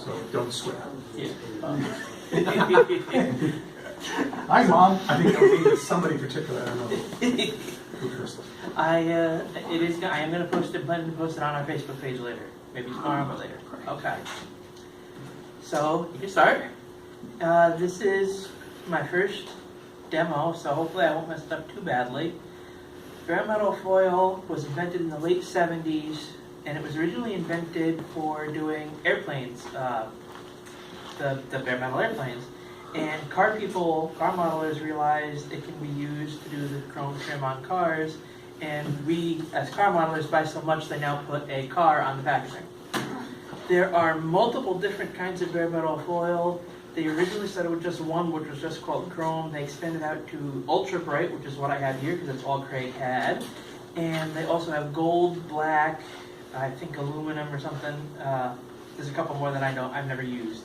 so don't swear. Yeah. Hi, Mom. I think that was somebody particular. I don't know who cursed. I am going to post it, plan to post it on our Facebook page later. Maybe tomorrow, but later. Okay. So, you can start. This is my first demo, so hopefully I won't mess it up too badly. Bare metal foil was invented in the late 70s, and it was originally invented for doing airplanes, the bare metal airplanes. And car modelers realized it can be used to do the chrome trim on cars, and we, as car modelers, buy so much they now put a car on the packaging. There are multiple different kinds of bare metal foil. They originally started with just one, which was just called chrome. They expanded out to ultra bright, which is what I have here, because that's all Craig had. And they also have gold, black, I think aluminum or something. There's a couple more that I've never used.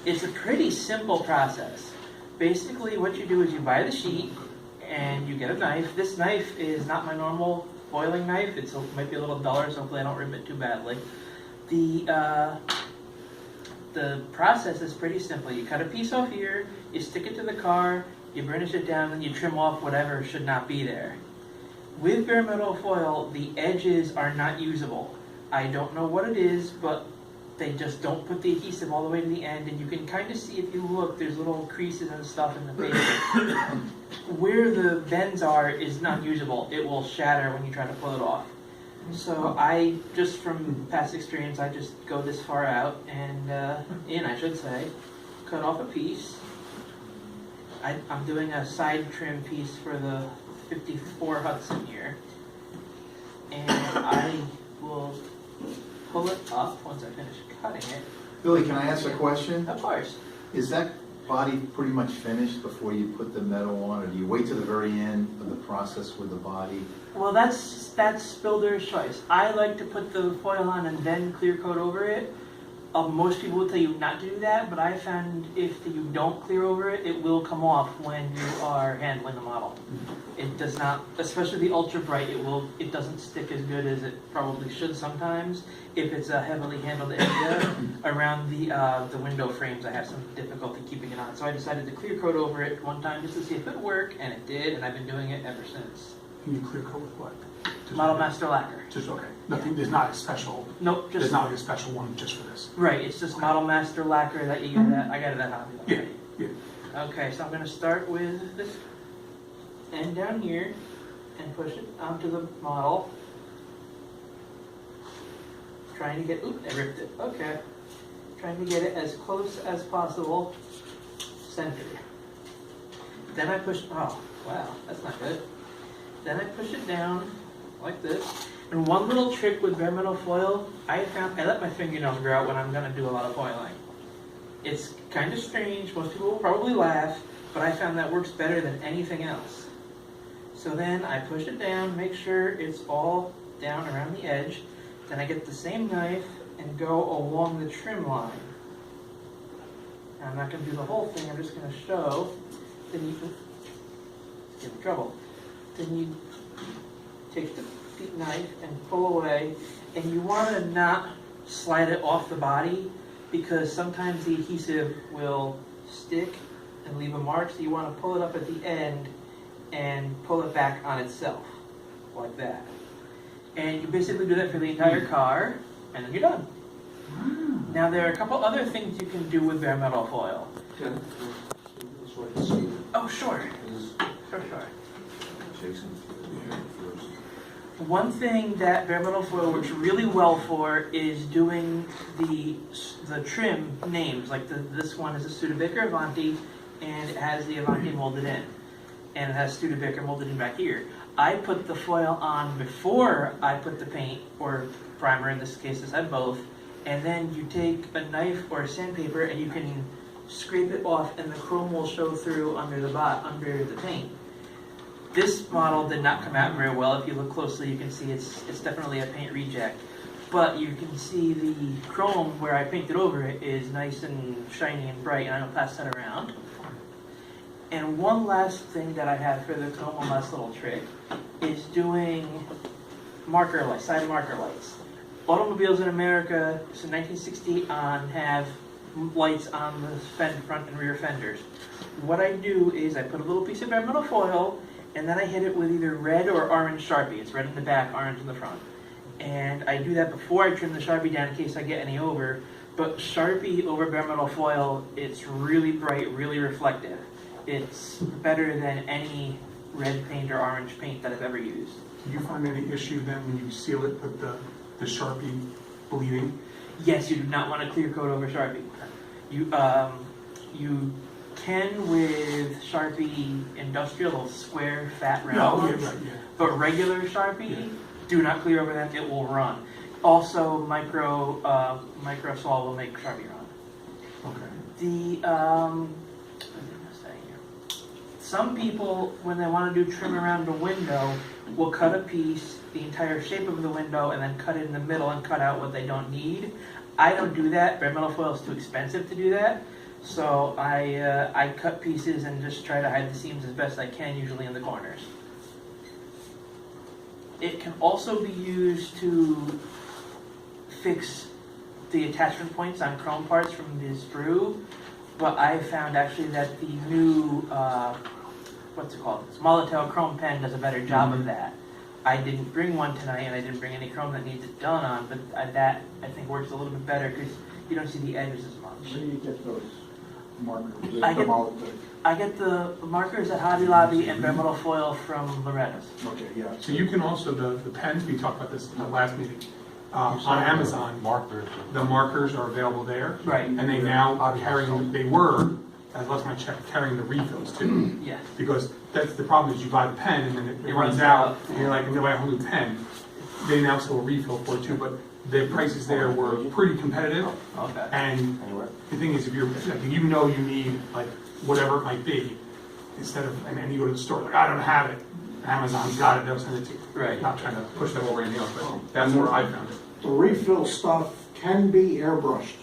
It's a pretty simple process. Basically, what you do is you buy the sheet and you get a knife. This knife is not my normal foiling knife. It might be a little duller, so hopefully I don't rip it too badly. The process is pretty simple. You cut a piece off here, you stick it to the car, you burnish it down, and you trim off whatever should not be there. With bare metal foil, the edges are not usable. I don't know what it is, but they just don't put the adhesive all the way to the end, and you can kind of see if you look, there's little creases and stuff in the paper. Where the bends are is not usable. It will shatter when you try to pull it off. So I, just from past experience, I just go this far out and in, I should say, cut off a piece. I'm doing a side trim piece for the 54 Hudson here. And I will pull it up once I finish cutting it. Billy, can I ask a question? Of course. Is that body pretty much finished before you put the metal on, or do you wait to the very end of the process with the body? Well, that's builder's choice. I like to put the foil on and then clear coat over it. Most people will tell you not to do that, but I found if you don't clear over it, it will come off when you are handling the model. It does not, especially the ultra bright, it doesn't stick as good as it probably should sometimes. If it's a heavily handled area around the window frames, I have some difficulty keeping it on. So I decided to clear coat over it one time just to see if it would work, and it did, and I've been doing it ever since. Can you clear coat with what? Model Master Lacquer. Just okay. Nothing. There's not a special. Nope. There's not like a special one just for this. Right. It's just Model Master Lacquer that you get at. I got it at Hobby Lobby. Yeah. Okay, so I'm going to start with this end down here and push it onto the model. Trying to get, oops, I ripped it. Okay. Trying to get it as close as possible centered. Then I push, oh, wow, that's not good. Then I push it down like this. And one little trick with bare metal foil, I let my fingernails grow out when I'm going to do a lot of foiling. It's kind of strange, most people will probably laugh, but I found that works better than anything else. So then I push it down, make sure it's all down around the edge. Then I get the same knife and go along the trim line. Now, I'm not going to do the whole thing, I'm just going to show. Then you can get in trouble. Then you take the knife and pull away, and you want to not slide it off the body because sometimes the adhesive will stick and leave a mark, so you want to pull it up at the end and pull it back on itself, like that. And you basically do that for the entire car, and then you're done. Now there are a couple other things you can do with bare metal foil. Oh, sure. Sure. One thing that bare metal foil works really well for is doing the trim names. Like this one is a Studebaker Avanti, and it has the Avanti molded in, and it has Studebaker molded in back here. I put the foil on before I put the paint or primer. In this case, this had both. And then you take a knife or a sandpaper, and you can scrape it off, and the chrome will show through under the paint. This model did not come out very well. If you look closely, you can see it's definitely a paint reject. But you can see the chrome where I painted over it is nice and shiny and bright, and I'm going to pass that around. And one last thing that I have for the chrome, one last little trick, is doing marker lights, side marker lights. automobiles in America, so 1968 on, have lights on the front and rear fenders. What I do is I put a little piece of bare metal foil, and then I hit it with either red or orange Sharpie. It's red in the back, orange in the front. And I do that before I trim the Sharpie down in case I get any over. But Sharpie over bare metal foil, it's really bright, really reflective. It's better than any red paint or orange paint that I've ever used. Do you find any issue then when you seal it with the Sharpie bleeding? Yes, you do not want to clear coat over Sharpie. You can with Sharpie Industrial, square, fat, round ones. Yeah. But regular Sharpie, do not clear over that, it will run. Also, micro sol will make Sharpie run. Okay. Some people, when they want to do trim around the window, will cut a piece, the entire shape of the window, and then cut it in the middle and cut out what they don't need. I don't do that. Bare metal foil is too expensive to do that. So I cut pieces and just try to hide the seams as best I can, usually in the corners. It can also be used to fix the attachment points on chrome parts from the sprue, but I found actually that the new, what's it called? Small-tail chrome pen does a better job of that. I didn't bring one tonight, and I didn't bring any chrome that needs it done on, but that I think works a little bit better because you don't see the edges as much. Where do you get those markers? I get the markers at Hobby Lobby and bare metal foil from Loretta's. Okay, yeah. So you can also, the pens, we talked about this in the last meeting, on Amazon, the markers are available there. Right. And they now are carrying, they were, as last time I checked, carrying the refills too. Yes. Because that's the problem is you buy the pen and then it runs out and you're like, I'm gonna buy a whole new pen. They now sell a refill for it too, but the prices there were pretty competitive. Okay. And the thing is, if you're, like, you know you need like whatever it might be, instead of, and then you go to the store, like, I don't have it. Amazon's got it, they'll send it to you. Right. Not trying to push them over anything else, but that's where I found it. The refill stuff can be airbrushed.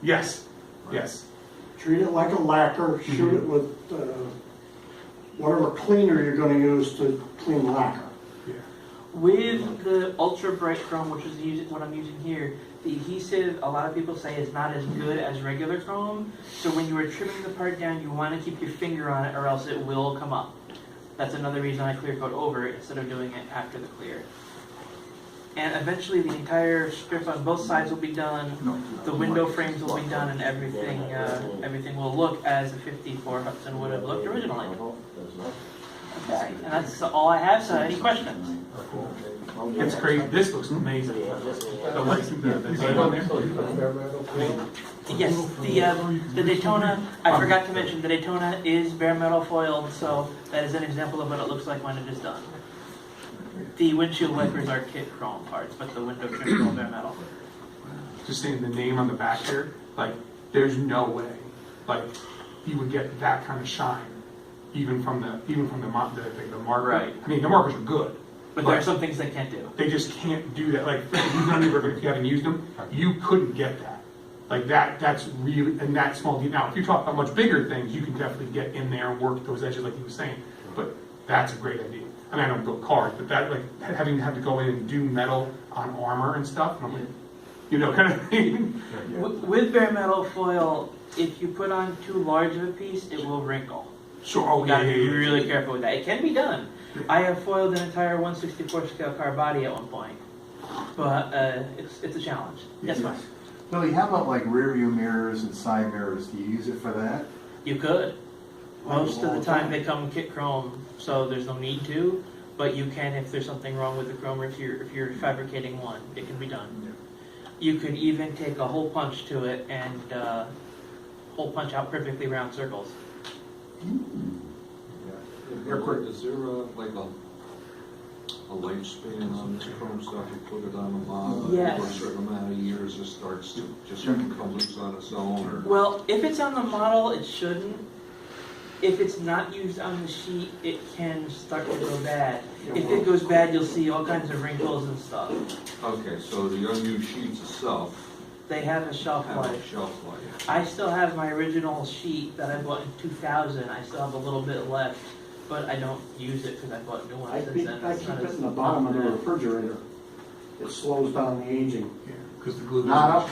Yes, yes. Treat it like a lacquer, shoot it with whatever cleaner you're gonna use to clean lacquer. Yeah. With the ultra bright chrome, which is what I'm using here, the adhesive, a lot of people say, is not as good as regular chrome. So when you are trimming the part down, you want to keep your finger on it or else it will come up. That's another reason I clear coat over it instead of doing it after the clear. And eventually the entire strip on both sides will be done, the window frames will be done, and everything will look as the 54 Hudson would have looked originally. Okay, and that's all I have, so any questions? It's great, this looks amazing. The lighting, the tape on there. Yes, the Daytona, I forgot to mention, the Daytona is bare metal foiled, so that is an example of what it looks like when it is done. The windshield wipers are kit chrome parts, but the window trim is all bare metal. Just saying the name on the back here, like, there's no way, like, you would get that kind of shine, even from the marker. Right. I mean, the markers are good, But there are some things they can't do. they just can't do that. Like, if you haven't used them, you couldn't get that. Like that's really, and that small detail. Now, if you talk about much bigger things, you can definitely get in there and work those edges like you were saying. But that's a great idea. I mean, I don't build cars, but that, like, having to go in and do metal on armor and stuff, and I'm like, you know, kind of thing. With bare metal foil, if you put on too large of a piece, it will wrinkle. Sure, oh You yeah, gotta yeah, be yeah. really careful with that. It can be done. I have foiled an entire 1/64 scale car body at one point, but it's a challenge. Yes, Mike? Billy, how about like rear view mirrors and side mirrors? Do you use it for that? You could. Most of all the the time time. they come kit chrome, so there's no need to. But you can if there's something wrong with the chrome, or if you're fabricating one, it can be done. You could even take a hole punch to it and hole punch out perfectly round circles. Is there like a lifespan on this chrome stuff? You put it on a model, Yes. for a certain amount of years it starts to just become loose on its own, or? Well, if it's on the model, it shouldn't. If it's not used on the sheet, it can start to go bad. If it goes bad, you'll see all kinds of wrinkles and stuff. Okay, so the unused sheets itself They have a shelf have a life. shelf life. I still have my original sheet that I bought in 2000. I still have a little bit left, but I don't use it because I bought new ones I since keep then. it in the bottom of the refrigerator. it slows down the aging. Yeah, because the glue. Not up.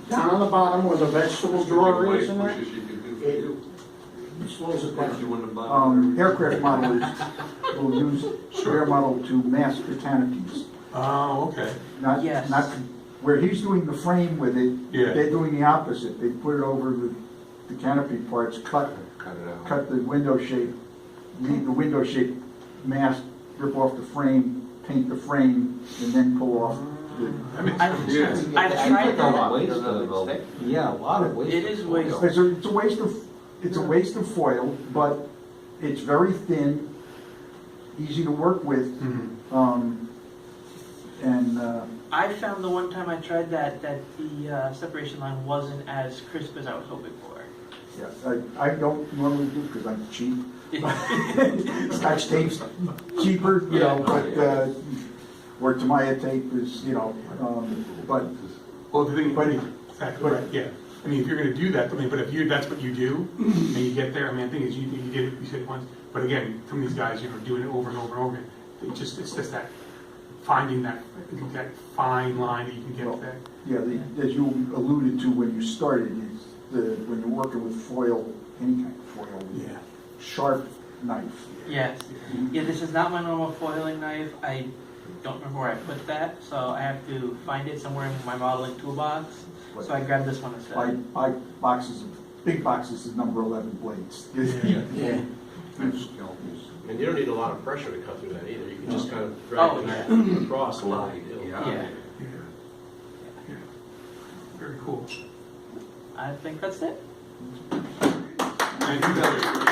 Down on the bottom where the vegetable drawer is in there, Pushes you can do for you. it slows it Puts down. you in the bottom. Aircraft modelers will use air model to mask the canopies. Oh, okay. Not, Yes. not, where he's doing the frame with it, Yeah. they're doing the opposite. They put it over the canopy parts, Cut it out. cut the window shape, leave the window shape mask, rip off the frame, paint the frame, and then pull off the. That makes I've- sense. Yeah. I've Seems tried like a that. waste of, yeah, a lot of waste. It is of waste. foil. It's a waste of foil, but it's very thin, easy to work with, Mhm. and, I found the one time I tried that the separation line wasn't as crisp as I was hoping for. yeah, I don't normally do because I'm cheap. Scotch tape's cheaper, you know, but, or Tamiya tape is, you know, but, Well, the thing, But- exactly, right, yeah. I mean, if you're gonna do that, I mean, but if you, that's what you do, and you get there, I mean, the thing is, you did it, you said it once, but again, some of these guys, you know, doing it over and over and over, it's just that, finding that fine line that you can get there. yeah, as you alluded to when you started, when you're working with foil, any kind of foil, Yeah. sharp knife. Yes. Yeah, this is not my normal foiling knife. I don't remember where I put that, so I have to find it somewhere in my modeling toolbox. So I grabbed this one instead. Buy boxes, big boxes of number 11 blades. Yeah. And you don't need a lot of pressure to cut through that either. You can just kind of Oh, drag the yeah. knife across and let it do. Yeah, Yeah. Very cool. I think that's it. Thank you, guys.